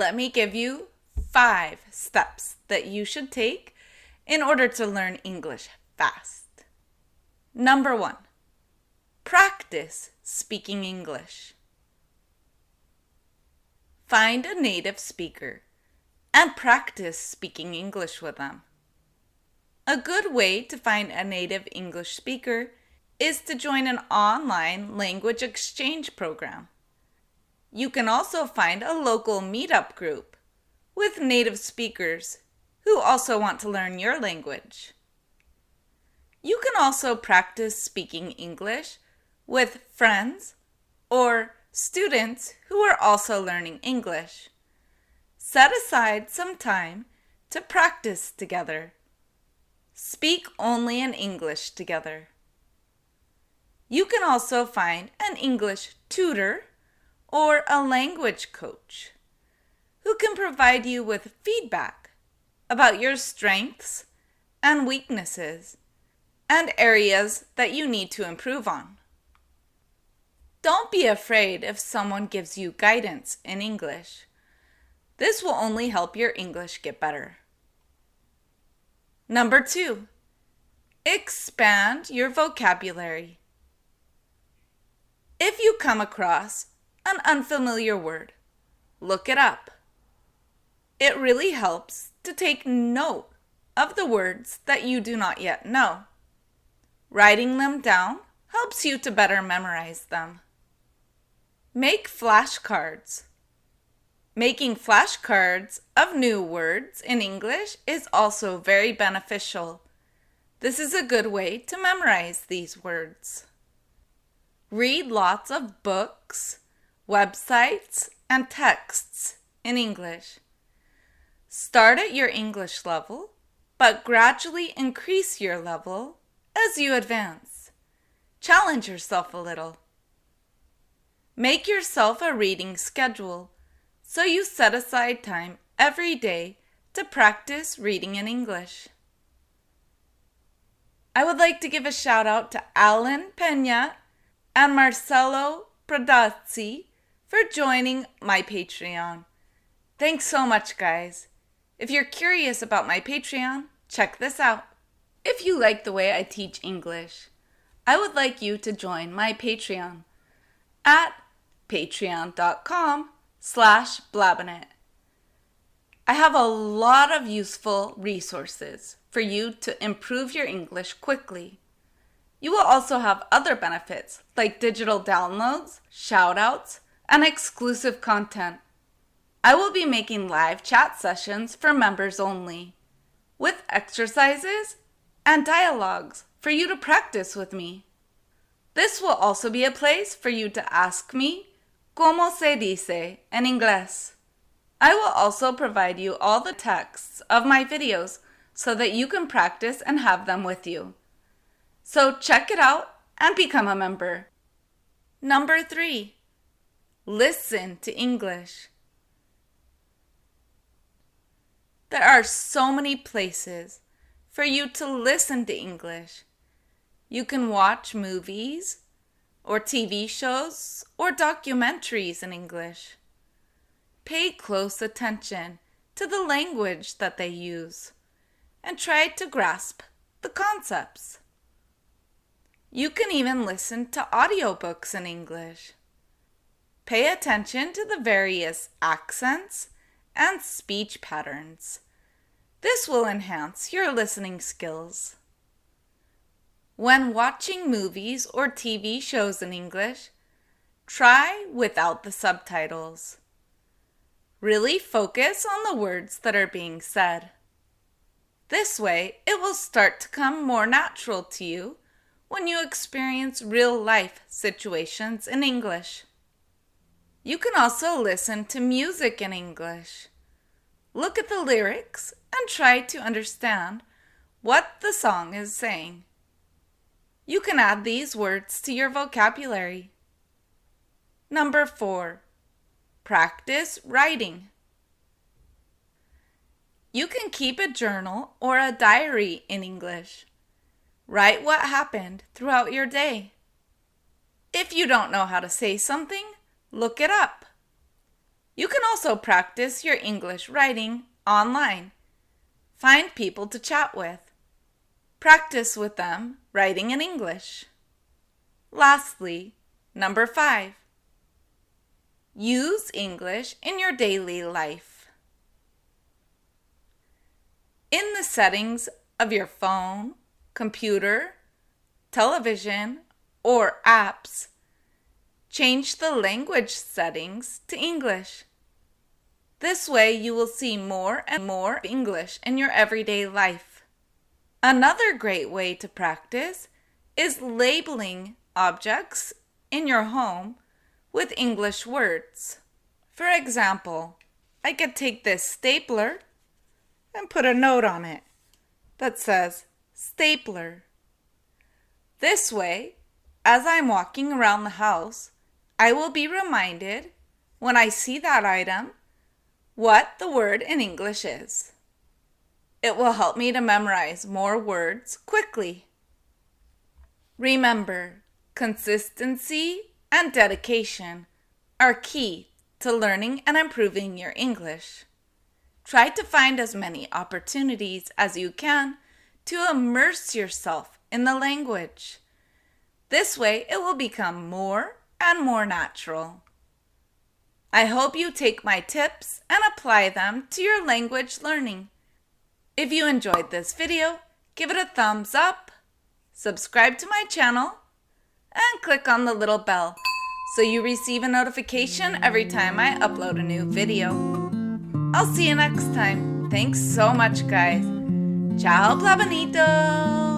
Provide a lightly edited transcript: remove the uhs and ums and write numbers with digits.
let me give you 5 steps that you should take in order to learn English fast. Number 1, practice speaking English. Find a native speaker and practice speaking English with them. A good way to find a native English speaker is to join an online language exchange program. You can also find a local meetup group with native speakers who also want to learn your language. You can also practice speaking English with friends or students who are also learning English. Set aside some time to practice together. Speak only in English together. You can also find an English tutor or a language coach who can provide you with feedback about your strengths and weaknesses and areas that you need to improve on. Don't be afraid if someone gives you guidance in English. This will only help your English get better. Number 2, expand your vocabulary. If you come across an unfamiliar word, look it up. It really helps to take note of the words that you do not yet know. Writing them down helps you to better memorize them. Make flashcards. Making flashcards of new words in English is also very beneficial. This is a good way to memorize these words. Read lots of books, websites, and texts in English. Start at your English level, but gradually increase your level as you advance. Challenge yourself a little. Make yourself a reading schedule so you set aside time every day to practice reading in English. I would like to give a shout out to Alan Pena and Marcelo Pradazzi for joining my Patreon. Thanks so much, guys. If you're curious about my Patreon, check this out. If you like the way I teach English, I would like you to join my Patreon at patreon.com/blabinet. I have a lot of useful resources for you to improve your English quickly. You will also have other benefits like digital downloads, shoutouts, and exclusive content. I will be making live chat sessions for members only, with exercises and dialogues for you to practice with me. This will also be a place for you to ask me cómo se dice en inglés. I will also provide you all the texts of my videos so that you can practice and have them with you. So check it out and become a member. Number 3, listen to English. There are so many places for you to listen to English. You can watch movies or TV shows or documentaries in English. Pay close attention to the language that they use and try to grasp the concepts. You can even listen to audiobooks in English. Pay attention to the various accents and speech patterns. This will enhance your listening skills. When watching movies or TV shows in English, try without the subtitles. Really focus on the words that are being said. This way, it will start to come more natural to you when you experience real-life situations in English. You can also listen to music in English. Look at the lyrics and try to understand what the song is saying. You can add these words to your vocabulary. Number 4, practice writing. You can keep a journal or a diary in English. Write what happened throughout your day. If you don't know how to say something, look it up. You can also practice your English writing online. Find people to chat with. Practice with them writing in English. Lastly, number 5. Use English in your daily life. In the settings of your phone, computer, television, or apps, change the language settings to English. This way you will see more and more English in your everyday life. Another great way to practice is labeling objects in your home with English words. For example, I could take this stapler and put a note on it that says stapler. This way, as I'm walking around the house, I will be reminded when I see that item what the word in English is. It will help me to memorize more words quickly. Remember, consistency and dedication are key to learning and improving your English. Try to find as many opportunities as you can to immerse yourself in the language. This way, it will become more and more natural. I hope you take my tips and apply them to your language learning. If you enjoyed this video, give it a thumbs up, subscribe to my channel, and click on the little bell so you receive a notification every time I upload a new video. I'll see you next time. Thanks so much, guys. Ciao, plabanito!